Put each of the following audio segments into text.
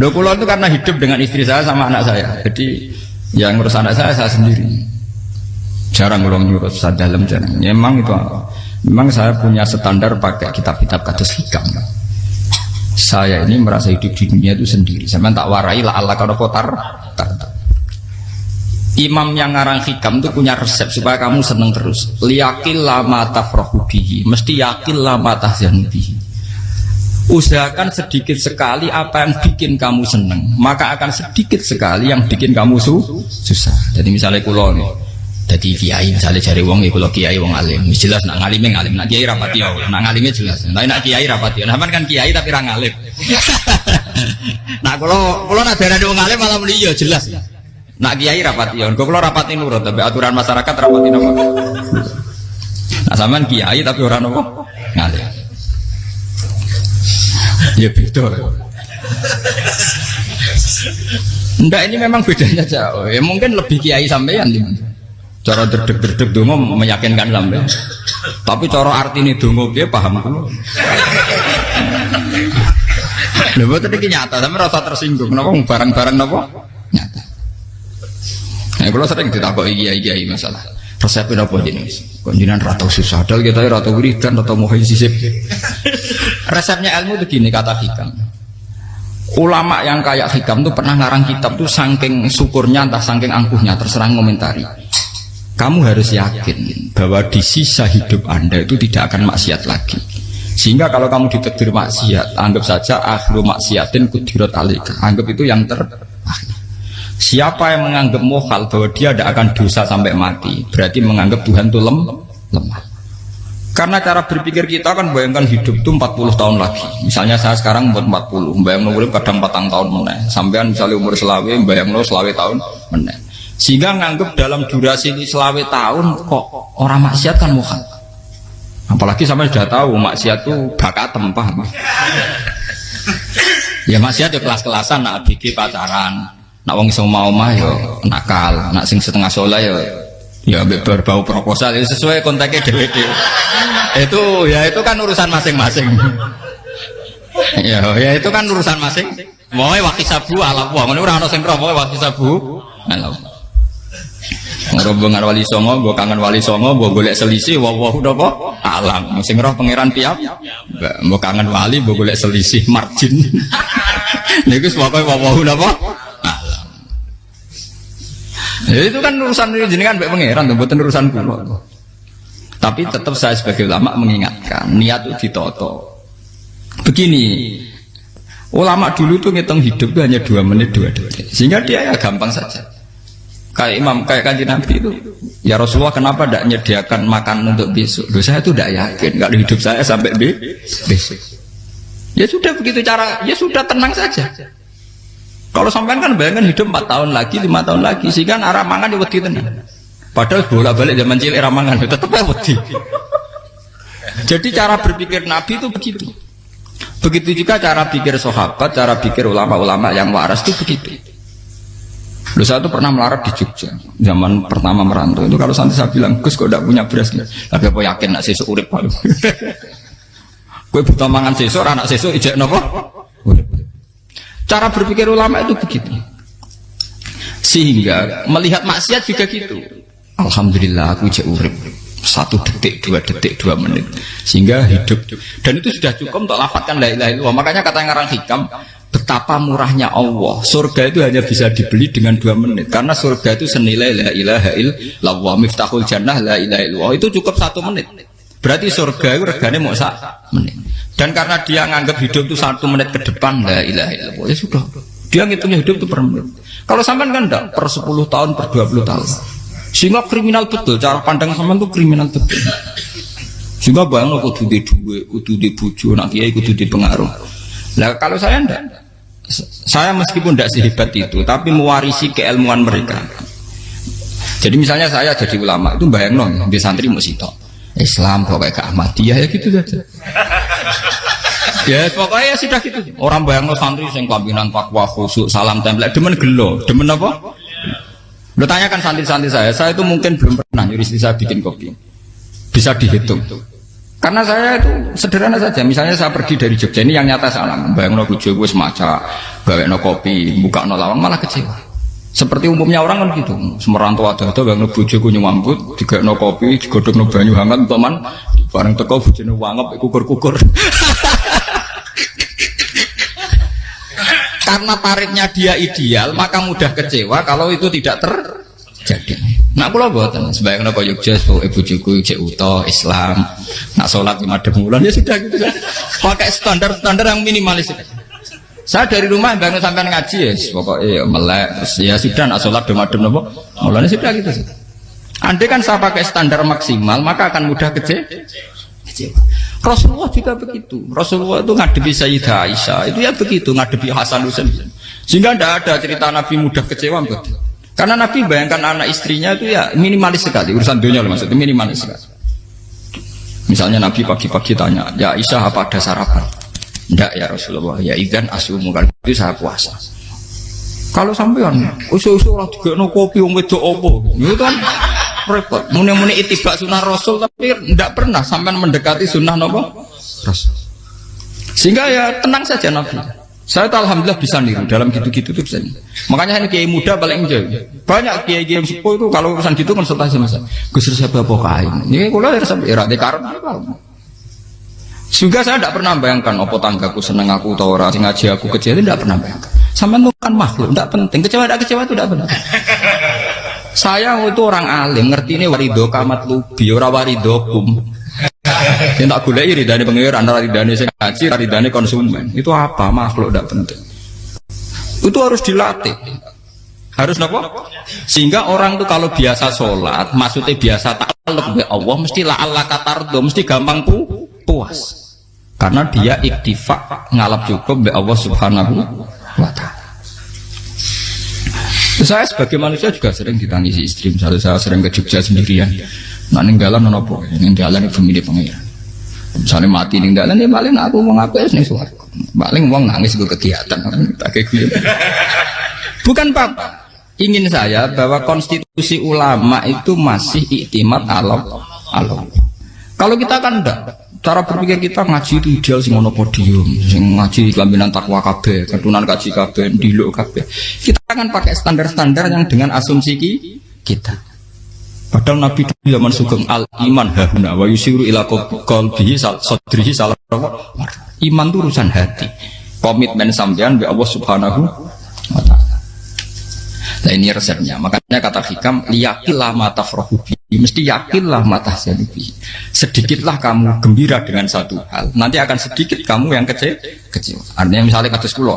Loh kula itu karena hidup dengan istri saya sama anak saya. Jadi yang ngurus anak saya sendiri. Jarang kula ngurus dalam jarang. Memang itu memang saya punya standar pakai kitab-kitab kados hikam. Saya ini merasa hidup di dunia itu sendiri. Saya tak warai lah Allah kalau kotar. Imam yang ngarang hikam itu punya resep supaya kamu seneng terus. Liyakil lama tafrahu bihi, mesti yakil lama tahzanu bihi. Usahakan sedikit sekali apa yang bikin kamu seneng, maka akan sedikit sekali yang bikin kamu susah. Jadi misalnya kulo nih, jadi kiai misalnya cari wong, kulo kiai wong alim, jelas nak ngalim ngalim, nak kiai rapati nak ngalimnya jelas, tapi nak kiai rapati, nah kan kiai tapi orang ngalim. Nah kulo nak darah wong alim malah beliau jelas. Nak kiai rapati, kulo rapati nurut, tapi aturan masyarakat rapati nopo. Nah sampean kiai tapi orang nopo ngalim. Ya beda. Enggak, ini memang bedanya jauh. Ya mungkin lebih kiai sampean cara derdek-derdek dongo meyakinkan sampean. Tapi cara artine dongo piye paham kulo. Lha boten iki nyata, sampe rasa tersinggung. Napa barang-barang napa? Nyata. Nah, kulo sering ditakoki kiai-kiai masalah. Resepnya apa jenenge? Kok jenengan ra tau susah, dal kita ra tau wiridan, ra tau muhayisib. Resepnya ilmu itu gini kata hikam. Ulama yang kayak hikam tuh pernah ngarang kitab tuh saking syukurnya entah saking angkuhnya terserah ngomentari. Kamu harus yakin bahwa di sisa hidup Anda itu tidak akan maksiat lagi. Sehingga kalau kamu ditakdir maksiat, anggap saja akhlu maksiatin kudirat alika. Anggap itu yang terakhir. Siapa yang menganggap mohal bahwa dia tidak akan dosa sampai mati, berarti menganggap Tuhan itu lemah. Karena cara berpikir kita kan bayangkan hidup itu 40 tahun lagi. Misalnya saya sekarang umur 40, bayang urip kadang 4 tahun meneh. Sampean misalnya umur selawe, bayang selawe tahun meneh. Sehingga menganggap dalam durasi selawe tahun kok orang maksiat kan mohal. Apalagi sampai sudah tahu maksiat itu bakatem, paham? Ya maksiat ya kelas-kelasan, nak bikin pacaran. Nak wong iso omah ya nakal, nak sing setengah soleh ya berbau proposal ya sesuai kontaknya dhewe-dhewe. Itu kan urusan masing-masing. ya itu kan urusan masing. Wae wakisabu ala wa, ngene ora ana sing roh wae wakisabu. Ala. Ngrobongan wali songo, mbok kangen wali songo, mbok golek selisih wawahu napa? Alam. Sing roh pangeran piyap. Mbok kangen wali, mbok golek selisih margin. Niku pokoke wawahu napa? Ya, itu kan urusan jenengan mbek pangeran to, mboten urusan kula. Tapi tetap saya sebagai ulama mengingatkan, niat itu ditoto. Begini, ulama dulu tuh ngitung hidup itu hanya 2 menit 2 detik. Sehingga dia ya gampang saja. Kayak Imam, kayak Kanjeng Nabi itu, ya Rasulullah kenapa tidak menyediakan makan untuk besok? Loh, saya itu tidak yakin kalau hidup saya sampai besok. Ya sudah begitu cara, ya sudah tenang saja. Kalau sampean kan bayangkan hidup 4 tahun lagi, 5 tahun lagi, sehingga arah mangan ya wedi tenan. Padahal bolak-balik zaman cilik arah mangan tetap wedi. Jadi cara berpikir Nabi itu begitu. Begitu juga cara pikir sahabat, cara pikir ulama-ulama yang waras itu begitu. Loh, saya itu pernah melarat di Jogja zaman pertama merantau itu. Kalau santai saya bilang, Gus kok tidak punya beras nih? Tapi apa yakin nak sesuk urip Pak? Kowe buta mangan sesuk, anak sesuk ijek napa? Cara berpikir ulama itu begitu. Sehingga melihat maksiat juga gitu. Alhamdulillah aku ijek urip 1 detik, 2 detik, 2 menit. Sehingga hidup. Dan itu sudah cukup untuk lafadzkan la ilaha illallah. Makanya kata yang ngarang hikam, betapa murahnya Allah. Surga itu hanya bisa dibeli dengan 2 menit. Karena surga itu senilai la ilaha illallah. Miftahul jannah la ilaha illallah. Itu cukup 1 menit. Berarti surga itu regane mau 1 menit. Dan karena dia nganggap hidup itu 1 menit ke depan la ilaha illallah, ya sudah. Dia ngitungnya hidup itu per menit. Kalau sampean kan enggak, per 10 tahun, per 20 tahun. Sehingga kriminal betul, cara pandang sampean itu kriminal betul. Sehingga bayang kudu di duwe, kudu di bojo, nak kiai kudu di pengaruh. Lah kalau saya enggak. Saya meskipun tidak sehebat itu, tapi mewarisi keilmuan mereka. Jadi misalnya saya jadi ulama itu bayang di santri musitok. Islam pokoknya ke Ahmadiyah ya gitu saja. Ya pokoknya ya sudah gitu. Orang bayang santri sing kambinan takwa khusyuk salam tempel demen gelo, demen apa? Lo tanyakan santri-santri saya itu mungkin belum pernah nyuruh istri saya bikin kopi. Bisa dihitung. Karena saya itu sederhana saja. Misalnya saya pergi dari Jogja, ini yang nyata salam. Bayang bojo gue semaca gawekno kopi, bukakno lawang malah kecewa. Seperti umumnya orang kan gitu. Semerantau ada bang bojoku nyuambut, digawekno kopi, digodhogno banyu hangat teman, bareng teko bojone wangep kukur-kukur. Karena tarifnya dia ideal, maka mudah kecewa kalau itu tidak terjadi. Nak kula mboten, sebayangno kaya Jogja, bojoku cek utuh Islam, nak salat 5 wulan ya sudah gitu. Pakai standar-standar yang minimalis. Saya dari rumah bangun sampai ngaji ya, pokoknya melek, ya sudah nak sholat demadem nopo, mulanya sudah gitu. Andai kan saya pakai standar maksimal, maka akan mudah kecewa. Rasulullah juga begitu. Rasulullah itu ngadepi Sayyidah Aisyah, itu ya begitu, ngadepi Hasan Husain. Sehingga tidak ada cerita Nabi mudah kecewa, betul. Karena Nabi bayangkan anak istrinya itu ya minimalis sekali, urusan dunia maksudnya minimalis sekali. Misalnya Nabi pagi-pagi tanya, ya Aisyah apa ada sarapan? Ndak ya Rasulullah, ya ikan asumu kan itu saya puasa. Kalau sampean usul-usul ora digekno kopi wong wedok apa? Itu kan repot. Muni-muni itibak sunnah Rasul tapi ndak pernah sampean mendekati sunnah napa? Rasul. Sehingga ya tenang saja Nabi. Saya tuh alhamdulillah bisa niru dalam gitu-gitu tuh bisa. Makanya ini kiai muda paling jauh. Banyak kiai-kiai yang sepuh itu kalau urusan gitu konsultasi sama saya. Gus resep apa kain? Ini kula resep era dekarep. Juga saya tidak pernah bayangkan apa tanggaku seneng aku atau orang ngaji aku kecewa, tidak pernah bayangkan. Sampai itu kan makhluk, tidak penting. Kecewa tidak kecewa itu tidak benar. Saya itu orang alim, ngerti ini warido kamat lubi, ora warido kum. Yang tak gulai ridane pengira antara ridane sing ngaji, ridane konsumen. Itu apa makhluk tidak penting. Itu harus dilatih. Harus apa? Sehingga orang itu kalau biasa sholat, maksudnya biasa ta'alluq be Allah, mesti la'alla katardo, mesti gampang puas. Karena dia iktifak ngalap cukup be Allah Subhanahu wa ta'ala. Saya sebagai manusia juga sering ditangisi istri. Misalnya saya sering ke Jogja sendirian. Nah ninggalan nopo, ninggalan itu milih pengiran. Misalnya mati ninggalan ya paling aku mau ngapain nih suara. Paling uang nangis gue kegiatan. Bukan apa. Ingin saya bahwa konstitusi ulama itu masih iktimat Allah. Kalau kita kan enggak. Cara berpikir kita ngaji itu ideal sing ono podium, sing ngaji kelaminan takwa kabeh, ketunan kaji kabeh, ndiluk kabeh. Kita akan pakai standar-standar yang dengan asumsi kita. Padahal Nabi zaman sugeng al iman hahuna wa yusiru ila qalbihi sadrihi salah. Iman itu urusan hati. Komitmen sampean be Allah Subhanahu wa taala. Nah ini resepnya. Makanya kata hikam liyakillah matafrahu bi, mesti yakinlah matahzanu bi. Sedikitlah kamu gembira dengan satu hal, nanti akan sedikit kamu yang kecewa. Artinya misalnya kados kula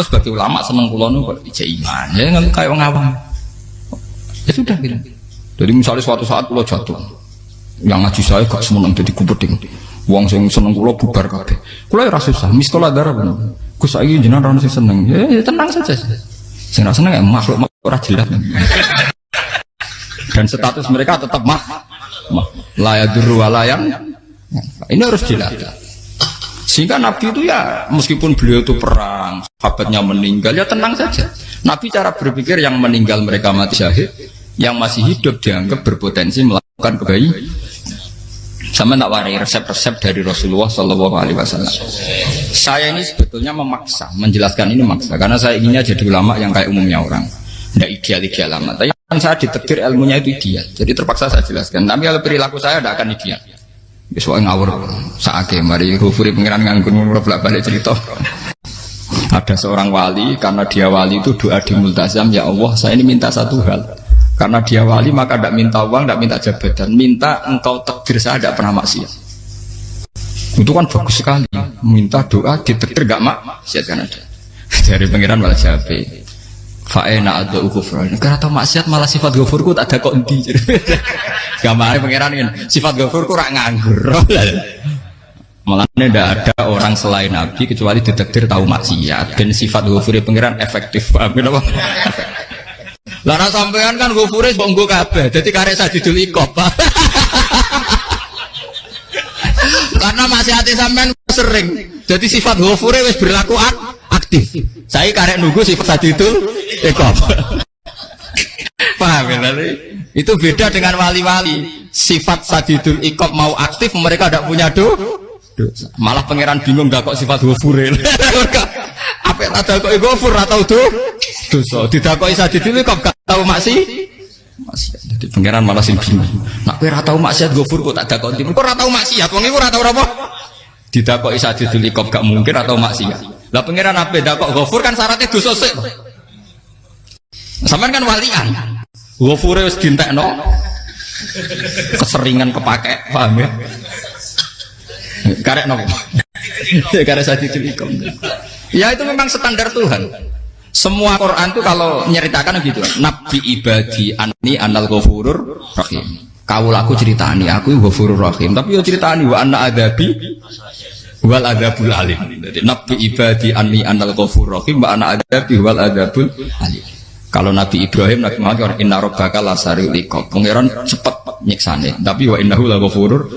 sebagai ulama seneng kula nu kok ijek iman. Ya nggak kayak wong awam. Ya sudah gitu. Jadi misalnya suatu saat kula jatuh, yang ngaji saya gak semeneng dadi kupeding. Wong sing seneng kula bubar kabeh. Kula ya ora susah, miskola darah bener. Gus saiki jenengan ora sing seneng. Ya tenang saja. Sing ora seneng ya makhluk ora jelas. Dan status mereka tetap la yadurru wa la yan. Ini harus dilatih. Sehingga Nabi itu ya meskipun beliau itu perang, sahabatnya meninggal ya tenang saja. Nabi cara berpikir yang meninggal mereka mati syahid, yang masih hidup dianggap berpotensi melakukan kebaikan. Sama tak warai resep-resep dari Rasulullah Shallallahu Alaihi Wasallam. Saya ini sebetulnya memaksa, menjelaskan ini maksa, karena saya inginnya jadi ulama yang kayak umumnya orang, tidak ideal amat. Tapi kan saya ditekdir ilmunya itu ideal, jadi terpaksa saya jelaskan. Tapi kalau perilaku saya tidak akan ideal. Soalnya ngawur, saake mari Ghafuri pengiran nganggur bolak balik cerita. Ada seorang wali, karena dia wali itu doa di multazam, ya Allah saya ini minta satu hal. Karena dia wali maka tidak minta uang, tidak minta jabatan, minta engkau takdir saya tidak pernah maksiat. Itu kan bagus sekali. Minta doa ditakdir gak maksiat kan ada. Dari pengiran malah siapa? Fa'ena ada ukufran. Karena tahu maksiat malah sifat ghafurku tak ada kok endi. Gambarnya pengiran ini sifat ghafurku rak nganggur. Malah tidak ada orang selain Nabi kecuali ditakdir tahu maksiat. Dan sifat ghafuri pengiran efektif. Apa? Lara sampean kan ghafure kok nggo kabeh. Dadi karek sajidul iqab. Karena maksiate sampean sering. Jadi sifat ghafure wis berlaku aktif. Saya karek nunggu sifat sajidul iqab. Paham ya? Itu beda dengan wali-wali. Sifat sajidul iqab mau aktif mereka tidak punya dosa. Malah pangeran bingung gak kok sifat ghafure. Apik tak dakoki Ghafur ora tau dosa. Didakoki Sadidil kok gak tau maksiat. Jadi pangeran malah sing bingung. Nak kowe ora tau maksiat Ghafur kok tak dakoki. Kok ora tau maksiat? Wong iku ora tau apa? Didakoki Sadidil kok gak mungkin atau maksiat. Lah pangeran ape dakok Ghafur kan syaratnya dosa sik. Sampeyan kan walian. Ghafure wis dientekno. Keseringan kepake, paham ya? Karek nopo? Karek Sadidil ikom. Ya itu memang standar Tuhan. Semua Quran itu kalau nyeritakan gitu. Nabi ibadi anni anal ghafurur rahim. Kaulaku ceritani aku ghafurur rahim. Tapi yo ceritani wa anna adabi wal adabul alim. Jadi Nabi ibadi anni anal ghafurur rahim wa anna adabi wal adabul alim. Kalau Nabi Ibrahim, Nabi Muhammad inna rabbaka lasariul iqab. Pangeran cepat nyiksane, tapi wa innahu laghafurur.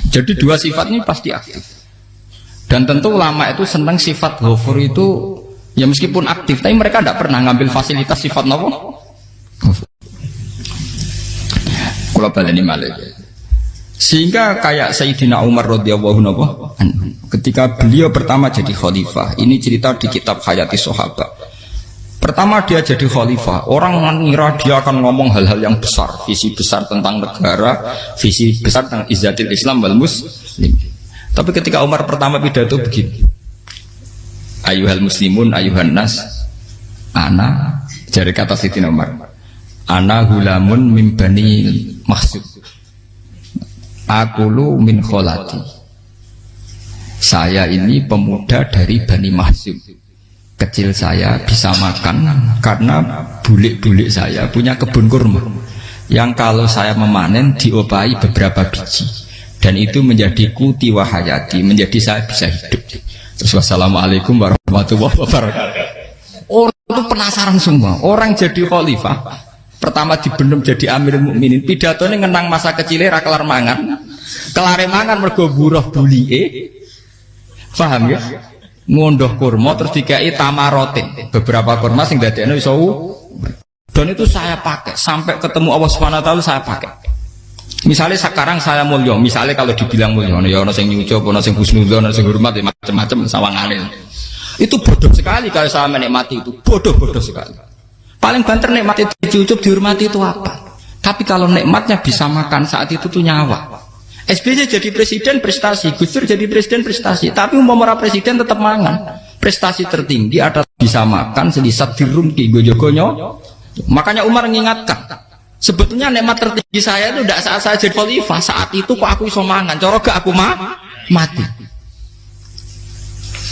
Jadi dua sifat ini pasti aktif. Dan tentu ulama itu senang sifat ghafur itu ya meskipun aktif, tapi mereka tidak pernah ngambil fasilitas sifat apa? Kula baleni malih. Sehingga kayak Sayyidina Umar radhiyallahu anhu ketika beliau pertama jadi khalifah, ini cerita di kitab Hayati Sahabat. Pertama dia jadi khalifah, orang mengira dia akan ngomong hal-hal yang besar, visi besar tentang negara, visi besar tentang izzatil Islam wal muslim. Tapi ketika Umar pertama pidato begini, ayyuhal muslimun ayyuhan nas, ana, jari kata Sayyidina Umar, ana hulamun min bani Makhzum, akulu min kholati, saya ini pemuda dari Bani Makhzum. Kecil saya bisa makan karena bulik-bulik saya punya kebun kurma yang kalau saya memanen diopahi beberapa biji dan itu menjadi kuti wahayati, menjadi saya bisa hidup. Terus wassalamualaikum warahmatullahi wabarakatuh. Orang itu penasaran semua. Orang jadi khalifah pertama dibenem jadi Amirul Mukminin, pidatonya ngenang masa kecilnya ra kelar mangan, kelare mangan mergo buruh bulike, paham ya? Ngondoh kurma terus dikai tamarotin, beberapa kurma sing dadekno iso dan itu saya pakai sampai ketemu Allah Subhanahu wa taala saya pakai. Misalnya sekarang saya mulya, misalnya kalau dibilang mulya ya ana sing nyucup, ana sing husnudzon, ana sing hormat macam-macam sawangane. Itu bodoh sekali kalau saya menikmati itu, bodoh sekali. Paling banter nikmati dicucup dihormati itu apa? Tapi kalau nikmatnya bisa makan saat itu tuh nyawa. SBY jadi presiden prestasi, Gus Dur jadi presiden prestasi, tapi umpama presiden tetap mangan. Prestasi tertinggi adalah bisa makan selisat dirumki gojogonyo. Makanya Umar mengingatkan, sebetulnya nikmat tertinggi saya itu tidak saat saya jadi khalifah, saat itu kok aku iso mangan, cara gak aku mati.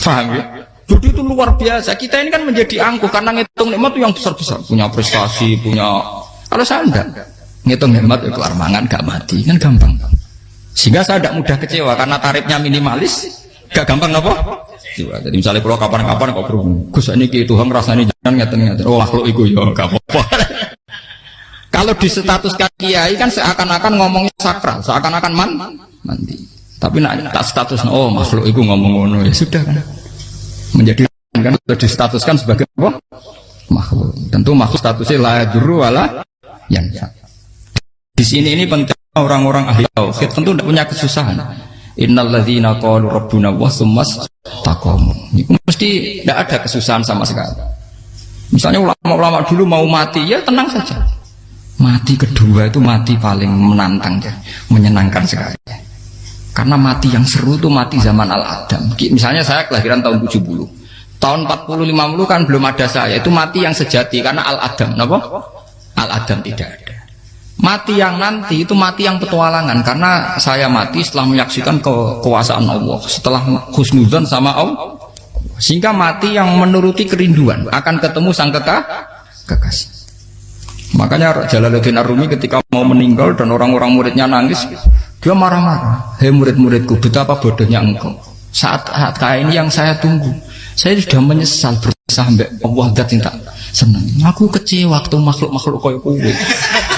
Paham ya? Jadi itu luar biasa. Kita ini kan menjadi angkuh karena ngitung nikmat itu yang besar-besar, punya prestasi, punya. Kalau saya enggak ngitung nikmat itu kelar mangan gak mati, kan gampang. Sehingga saya tidak mudah kecewa karena tarifnya minimalis, gak gampang apa? Jadi misalnya kalau kapan-kapan kok berhubung, Gus ini Tuhan rasanya jangan ngeten-ngeten. Oh makhluk itu ya gak apa-apa. Kalau di status kiai kan seakan-akan ngomongnya sakral, seakan-akan mandi. Tapi nak tak status, oh makhluk itu ngomong ngono ya sudah kan. Menjadi kan sudah distatuskan sebagai apa? Makhluk. Tentu makhluk statusnya la yadurru wala yanfa. Di sini ini penting. Orang-orang ahli tauhid tentu tidak punya kesusahan. Innalladzina qalu rabbuna wa tsummas taqamu. Itu mesti tidak ada kesusahan sama sekali. Misalnya ulama-ulama dulu mau mati, ya tenang saja. Mati kedua itu mati paling menantang ya, menyenangkan sekali. Karena mati yang seru itu mati zaman Al-Adam. Misalnya saya kelahiran tahun 70. Tahun 40-50 kan belum ada saya. Itu mati yang sejati karena Al-Adam. Kenapa? Al-Adam tidak ada. Mati yang nanti itu mati yang petualangan karena saya mati setelah menyaksikan kekuasaan Allah, setelah husnudzon sama Allah, sehingga mati yang menuruti kerinduan akan ketemu sang kekasih. Makanya Jalaluddin Ar-Rumi ketika mau meninggal dan orang-orang muridnya nangis, dia marah-marah. Hei murid-muridku, betapa bodohnya engkau. Saat kayak ini yang saya tunggu, saya sudah menyesal sampai Allah dat tak senang. Aku kecewa waktu makhluk-makhluk koyo kowe.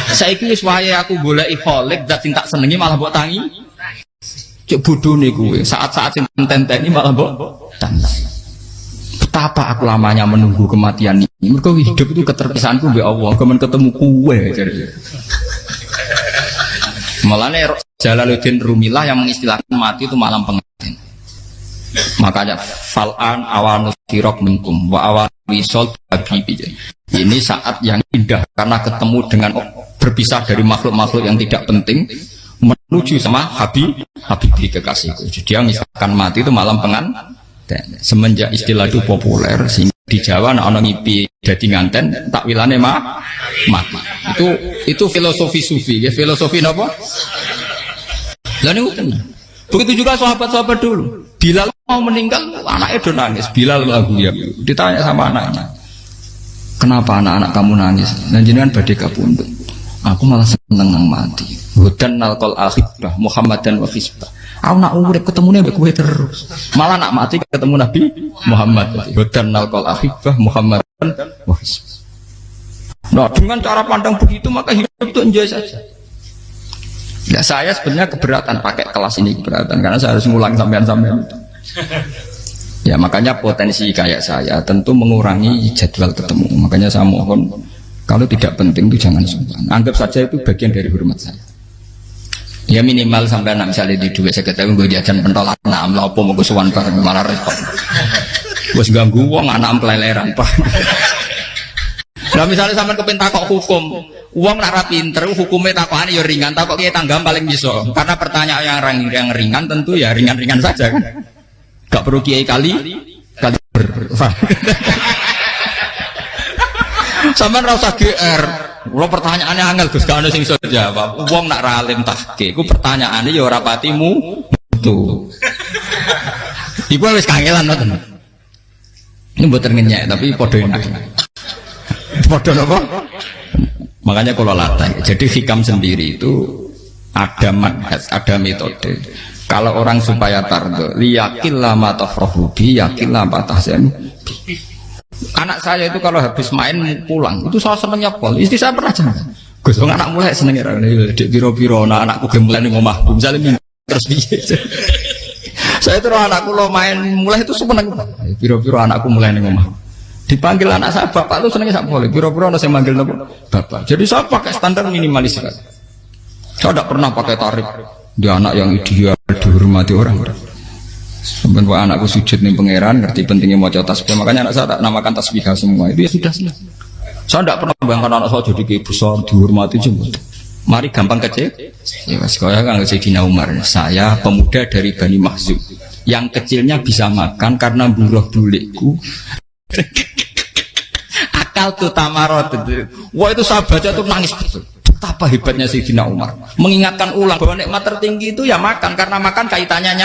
Saiki wis wayahe aku goleki kholik dat tak senengi malah mbok tangi. Cek bodone kowe. Saat-saat sing tenteni malah mbok tangi. Betapa aku lamanya menunggu kematian ini. Mergo hidup itu keterpisahanku mbek Allah, kemen ketemu kowe. Malane Jalaluddin Rumilah yang mengistilahkan mati itu malam pengantin. Makanya fal'an awanus sirok minkum wa awan wisol habibi. Ini saat yang indah karena ketemu dengan berpisah dari makhluk-makhluk yang tidak penting menuju sama habibi kekasihku. Jadi yang misalkan mati itu malam pengantin. Semenjak istilah itu populer sehingga di Jawa anak ngipi jadi nganten takwilane mati. Itu filosofi sufi, ya filosofi apa? Lah niku tenan. Begitu juga sahabat-sahabat dulu. Bilal mau meninggal, anaknya udah nangis. Bilal lagu ya. Ditanya sama anaknya, kenapa anak-anak kamu nangis? Dan jenengan badhe kapundhut. Aku malah seneng nang mati. Hudan nalqal akhibah Muhammadan wa hisbah. Aku nak urip ketemune mbek kowe terus. Malah nak mati ketemu Nabi Muhammad. Hudan nalqal akhibah Muhammadan wa hisbah. Nah, dengan cara pandang begitu maka hidup itu enjoy saja. Ya saya sebenarnya keberatan pakai kelas ini, keberatan karena saya harus ngulang sampean-sampean itu. Ya makanya potensi kayak saya tentu mengurangi jadwal ketemu. Makanya saya mohon kalau tidak penting itu jangan sungkan. Anggap saja itu bagian dari hormat saya. Ya minimal sampai anak misalnya di dua saya ketahui gue jajan pentolan enam lah apa mau kesuwan bareng malah repot. Bos ganggu uang anak keleleran pak. Nah misalnya sampai kepentak kok hukum, uang nak pinter, hukumnya takokan ya ringan, takok kita tanggam paling bisa. Karena pertanyaan yang ringan tentu ya ringan-ringan saja kan. Gak perlu kiai kali ber. Sampai rasa GR, lo pertanyaannya angel Gus gak ada sing iso jawab. Uang nak ralim tahke, ku pertanyaannya ya ora patimu tuh. Iku wis kangelan ngoten. Ini buat ngenyek tapi podo enak. Podo apa? Makanya kalau latih. Jadi hikam sendiri itu ada manhaj, ada metode. Kalau orang supaya tardo, liyakin lama tafrohubi, yakin lama tahsen. Anak saya itu kalau habis main pulang, itu saya senengnya pol. Istri saya pernah jangan. Gus, anak mulai senengnya. Dek biro-biro, anakku gemulai nih ngomahku. Misalnya terus biasa. Saya terus anakku lo main mulai itu seneng. Biro-biro anakku mulai nih ngomahku. Dipanggil anak saya bapak itu senengnya sak boleh. Biro-biro ada saya manggil bapak. Jadi saya pakai standar minimalis sekali. Saya tidak pernah pakai tarif. Dia anak yang ideal dihormati orang. Sampai anakku sujud nih pangeran, ngerti pentingnya mau tasbih. Makanya anak saya tak namakan tasbih semua. Itu ya sudah selesai. Saya tidak pernah bayangkan anak saya jadi kayak besar dihormati cuma. Mari gampang kecil. Ya mas, saya kan Sayyidina Umar. Saya pemuda dari Bani Mahzum. Yang kecilnya bisa makan karena buruh bulikku. Akal tuh tamarot. Wah itu sahabatnya tuh nangis betul. Betapa hebatnya Sayyidina Umar. Mengingatkan ulang bahwa nikmat tertinggi itu ya makan karena makan kaitannya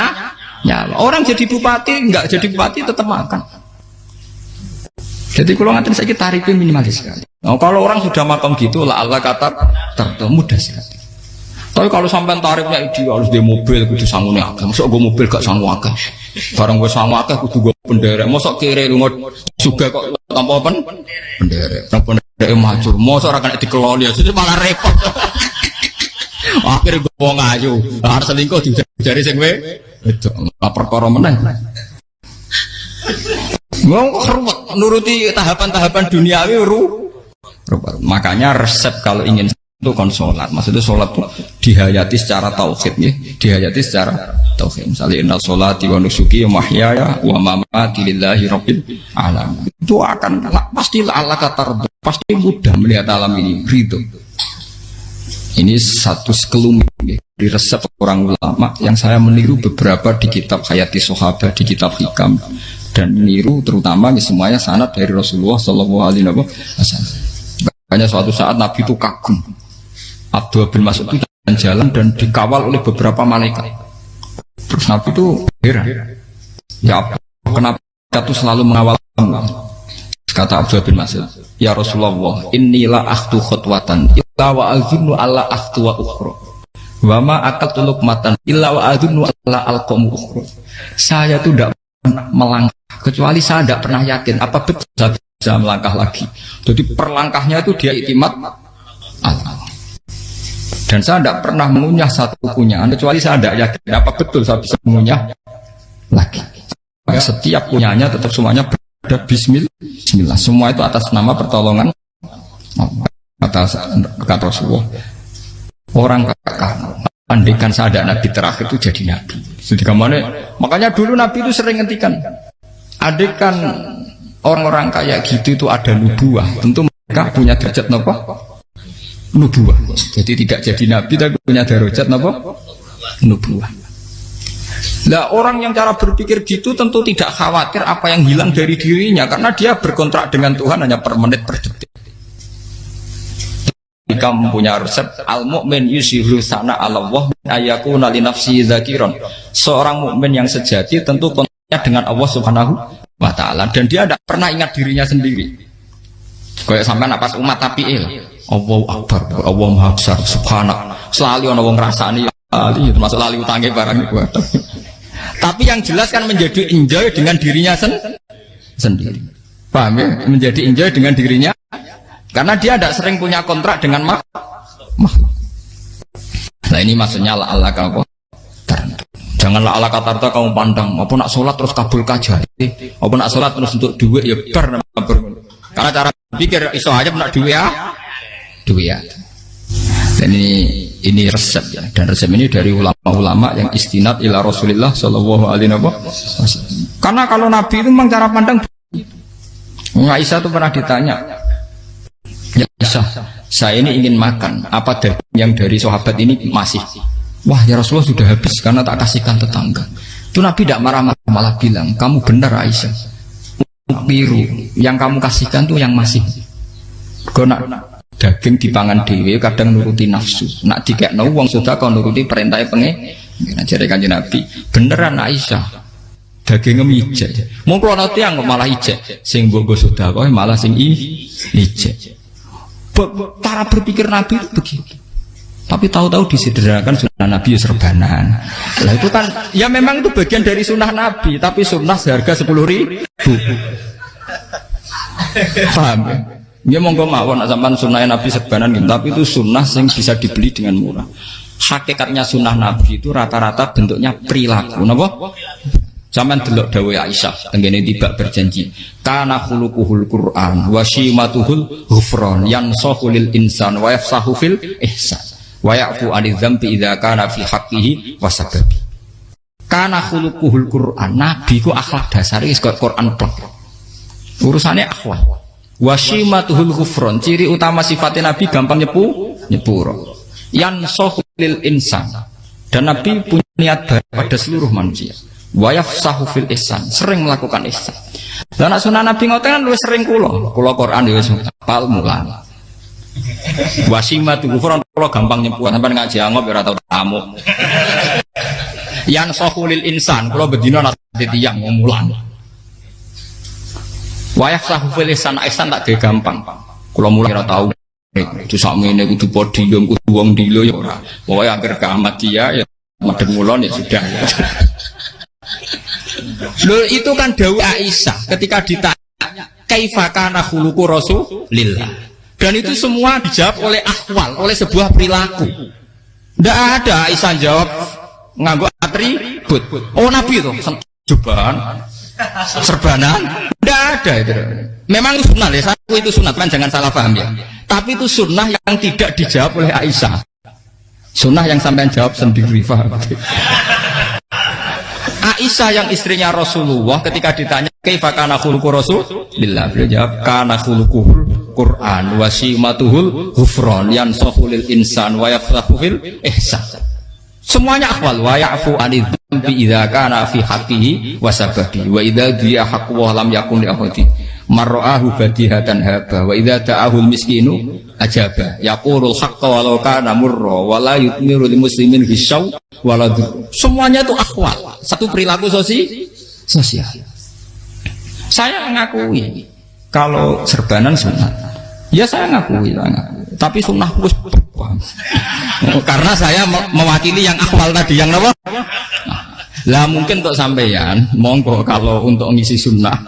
nyala. Orang jadi bupati enggak jadi bupati tetap makan. Jadi kalau ngantin saya tarifnya minimalis sekali. Nah, kalau orang sudah makan gitu lah Allah kata mudah sekali. Tapi kalau sampai tarifnya ideal harus di mobil kudu sangune akeh. Mosok gue mobil gak sangu akeh. Barang gue sangu akeh kudu gue penderek. Mosok kere lunga juga kok tanpa penderek. Nang penderek maju. Mosok ora kena dikeloli jadi malah repot. Akhirnya gue wong ayu. Harus selingkuh dijari sing we. Itu perkara meneh. Wong ruwet nuruti tahapan-tahapan duniawi makanya resep kalau ingin itu kon sholat, maksudnya sholat itu dihayati secara tauhid ya, dihayati secara tauhid. Misalnya inna sholati wa nusuki wa mahyaya wa mamati lillahi rabbil alamin. Itu akan pasti Allah kata pasti mudah melihat alam ini ridho. Ini satu sekelumit ya, di resep orang ulama yang saya meniru beberapa di kitab Hayati Sahabat, di kitab Hikam dan meniru terutama ini semuanya sanad dari Rasulullah Shallallahu Alaihi Wasallam. Makanya suatu saat Nabi itu kagum. Abdullah bin Mas'ud itu jalan dan dikawal oleh beberapa malaikat. Terus Nabi itu heran. Ya kenapa kita tuh selalu mengawal kamu? Kata Abdullah bin Mas'ud, ya Rasulullah, inilah akhtu khutwatan, illa wa azunnu alla akhtu wa ukhra. Wa ma aqatu luqmatan illa wa azunnu alla alqamu ukhra. Saya tuh tidak pernah melangkah kecuali saya tidak pernah yakin apa betul saya bisa melangkah lagi. Jadi perlangkahnya itu dia iktimat Allah. Dan saya tidak pernah mengunyah satu kunyahan kecuali saya tidak yakin apa betul saya bisa mengunyah lagi. Setiap kunyahnya tetap semuanya berada Bismillah. Semua itu atas nama pertolongan atas kata Rasulullah. Orang kakak Andaikan saya ada nabi terakhir itu jadi nabi. Makanya dulu nabi itu sering ngendikan, andaikan orang-orang kayak gitu itu ada nubuah, tentu mereka punya derajat napa? Nubuah. Jadi tidak jadi nabi tapi punya derajat napa? Nubuah. Lah orang yang cara berpikir gitu tentu tidak khawatir apa yang hilang dari dirinya karena dia berkontrak dengan Tuhan hanya per menit per detik. Jika mempunyai resep al-mu'min yusiru sana Allah ayakuna li nafsi zakiron. Seorang mukmin yang sejati tentu kontaknya dengan Allah Subhanahu wa taala dan dia tidak pernah ingat dirinya sendiri. Kayak sampean pas umat tapiil, Allahu akbar, Allah maha besar, subhanak. Selalu ana wong ngrasani ali termasuk lali utange barang iku. Tapi yang jelas kan menjadi enjoy dengan dirinya sendiri. Paham ya? Menjadi enjoy dengan dirinya karena dia tidak sering punya kontrak dengan makhluk. Nah ini maksudnya Allah kau janganlah Allah kata kamu pandang apa nak sholat terus kabul kajar apa nak sholat terus untuk duit ya bar karena cara pikir iso aja nak duit ya. Dan ini resep ya, dan resep ini dari ulama-ulama yang istinad ila Rasulillah sallallahu alaihi wasallam. Karena kalau Nabi itu memang cara pandang. Aisyah itu pernah ditanya, ya Aisyah, saya ini ingin makan, apa daging yang dari sahabat ini masih? Wah ya Rasulullah sudah habis karena tak kasihkan tetangga. Itu Nabi tidak marah-marah, malah bilang, kamu benar Aisyah, biru yang kamu kasihkan tuh yang masih. Karena daging dipangan dewe kadang nuruti nafsu, nak dikekno wong sudah kau nuruti perintah pengen. Jadi Kanjeng Nabi, beneran Aisyah, dagingnya ijek. Mau kalau nanti yang malah ijek, sing bogo sudah kau malah sing ijek. Cara berpikir Nabi itu begitu. Tapi tahu-tahu disederhanakan sunnah Nabi ya serbanan. Lah itu kan, ya memang itu bagian dari sunnah Nabi, tapi sunnah seharga 10.000. Paham ya? Ya monggo mawon sampean sunnah Nabi serbanan gitu, tapi itu sunnah yang bisa dibeli dengan murah. Hakikatnya sunnah Nabi itu rata-rata bentuknya perilaku, napa? Sampean delok dawuh Aisyah tenggene tiba berjanji, kana khuluquhul Qur'an wa shimatuhul ghufran yansahu lil insan wa yafsahu fil ihsan wa ya'fu 'anil dzambi idza kana fi haqqihi wa sababi. Kana khuluquhul Qur'an, Nabi ku akhlak dasare wis Qur'an plek. Urusane akhlak. Wasimatuhul ghufron, ciri utama sifatnya Nabi gampang nyepuro. Yansahu lil insan, dan Nabi punya niat baik pada seluruh manusia. Wa yafsahu fil ihsan, sering melakukan ihsan. Dan sunnah Nabi ngoten kan luwih sering kula Quran wis hafal mulan. Wasimatuhul ghufron kula gampang nyepuro, sampeyan ngaji angop ora tau tamu. Yansahu lil insan, kula bedina nate tiyang mulan. Wayah sahufil ihsan tak de gampang. Kula mulai ora tau. Itu sakmene kudu podium kudu wong dilo ya ora. Pokoke anggere kiamat dia ya madhep mulon ya sudah. Loh itu kan dawuh Aisyah ketika ditanya kaifa kana khuluqu Rasulillah. Dan itu semua dijawab oleh ahwal, oleh sebuah perilaku. Tidak ada Aisyah jawab nganggo atribut. Oh Nabi itu jubahan serbanan, tidak ada itu. Memang itu sunnah ya, aku itu sunnah kan jangan salah paham ya. Tapi itu sunnah yang tidak dijawab oleh Aisyah. Sunnah yang sampean jawab sendiri, paham? Aisyah yang istrinya Rasulullah ketika ditanya kaifa kana khuluqu Rasulillah, beliau jawab kana khuluquhul Qur'an wa simatuhul ghufran yansahu lil insan wa yafsahu fil ihsan. Semuanya akhwal wa ya'fu 'anil dzambi idza kana fi haqqihi wa sababi wa idza dia haqqu wa lam yakun li ahadi marra'ahu badihatan haba wa idza ta'ahul miskinu ajaba yaqulul haqqa walau kana murra wa la yutmiru lil muslimin hisau wala. Semuanya itu akhwal, satu perilaku sosial. Saya mengakui kalau serbanan sunat, ya saya ngakui. Tapi sunnah wis karena saya mewakili yang akhwal tadi yang apa? Lah mungkin untuk sampeyan monggo kalau untuk ngisi sunnah.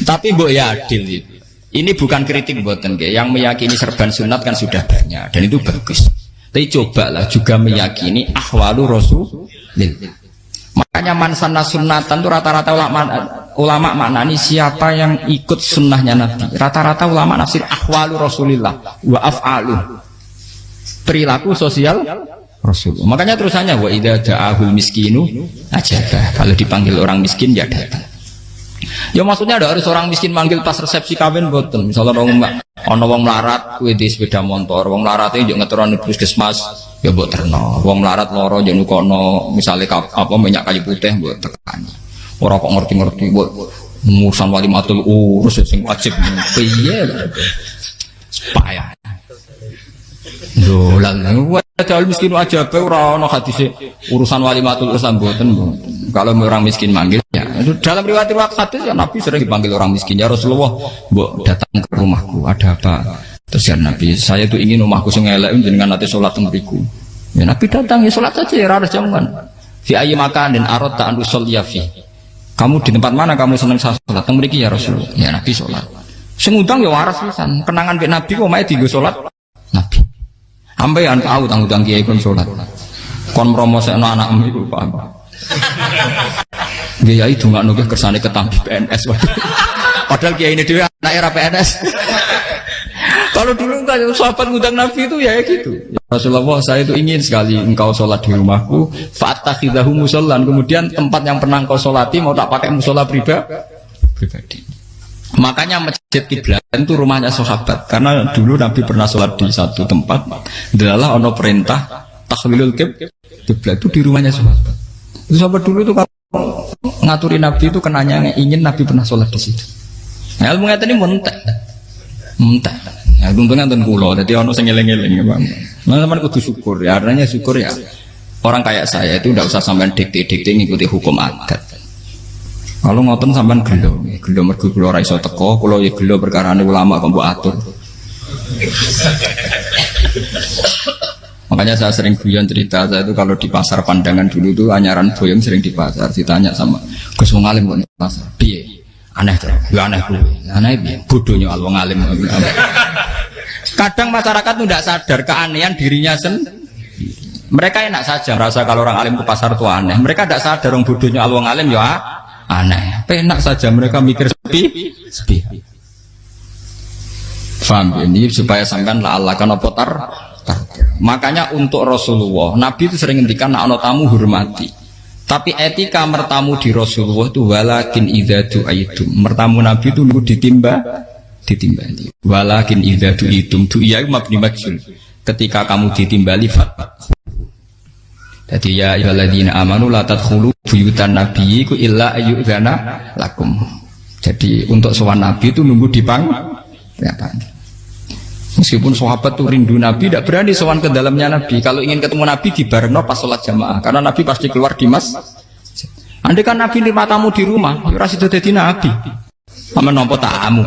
Tapi mbok ya adil itu. Ini bukan kritik mboten nggih. Yang meyakini serban sunat kan sudah banyak dan itu bagus. Tapi cobalah juga meyakini ahwalu Rasulillah. Makanya mansanna sunnatan itu rata-rata ulama maknani siapa yang ikut sunnahnya Nabi. Rata-rata ulama nafsir ahwalu Rasulillah wa af'alu. perilaku sosial Rasul. Makanya terusannya wa idza ja'ahul miskinu ajabah. Kalau dipanggil orang miskin ya datang. Ya maksudnya ada harus orang miskin manggil pas resepsi kawin boten. Misalnya ana wong melarat kuwi di sepeda motor, wong melarat iki yo ngeteroni puskesmas ya mbok terno. Wong melarat lara yo nukono misale apa minyak kayu putih mbok tekani. Ora kok ngerti-ngerti mbok musan walimatul urus sing wajib piye lho. Payah. Lho lan padahal miskin aja pe ora ana hadise urusan walimatul Islam mboten. Kalau orang miskin manggil ya dalam riwayat hadis ya Nabi sering dipanggil orang miskin ya Rasulullah mbok datang ke rumahku ada apa terus ya Nabi saya tuh ingin rumahku sing elek jenengan nanti salat teng mriku ya Nabi datang ya salat saja ya ora jaman fi ayyi makanin aradta an usolliya fi kamu di tempat mana kamu seneng salat teng mriki ya Rasulullah ya Nabi salat sing ngundang ya waras pisan kenangan mek Nabi kok mae dienggo salat Nabi ampean tahu tanggung kiai kon salat kon promosekno anakmu iku paham dia itu nggak nunggu kersane ketampi PNS padahal kiai ini dia anak era PNS kalau dulu kan sahabat ngundang Nabi itu ya gitu ya Rasulullah saya itu ingin sekali engkau sholat di rumahku fa'takhidahu musallan kemudian tempat yang pernah engkau sholati mau tak pakai musola pribadi makanya masjid kiblat itu rumahnya sahabat karena dulu Nabi pernah sholat di satu tempat adalah ono perintah tahlilul kiblat itu di rumahnya sahabat. Itu sahabat dulu itu kalau ngaturi Nabi itu kenanya ingin Nabi pernah sholat di situ. Nah, ilmu ngeten ini mentek. Ya untungnya enten kula, dadi ono sing eling-eling ya, Bang. Nah, sampean kudu syukur ya, artinya syukur ya. Orang kayak saya itu tidak usah sampean dikte-dikte ngikuti hukum adat. Kalau ngoten sampean gelo mergo kula ora iso teko, kula ya gelo perkarane ulama kok mbok atur. Makanya saya sering guyon cerita saya itu kalau di pasar Pandangan dulu itu anyaran boyong sering di pasar ditanya sama Gus wong alim kok di pasar piye aneh tuh ya aneh kuwi aneh piye bodohnya wong alim kadang masyarakat itu tidak sadar keanehan dirinya sendiri mereka enak saja merasa kalau orang alim ke pasar itu aneh mereka tidak sadar orang bodohnya wong alim ya aneh enak saja mereka mikir sepi paham ini supaya sampean la Allah kan apa makanya untuk Rasulullah Nabi itu sering ngendikan nek ana tamu hormati tapi etika mertamu di Rasulullah itu walakin idza du'aitum mertamu Nabi itu nunggu ditimbali walakin idza du'itum du'iya mabni majhul ketika kamu ditimbali fat jadi ya ayyuhalladzina amanu la tadkhulu buyutan nabiyyi illa ayyudzana lakum jadi untuk sowan Nabi itu nunggu dipang ya panggil. Meskipun sahabat tuh rindu Nabi, tidak berani sowan ke dalamnya Nabi. Kalau ingin ketemu Nabi di bareng pas sholat jamaah, karena Nabi pasti keluar di mas. Andai kan Nabi nerima tamu di rumah, ora sido dadi Nabi. Sama nampa tamu.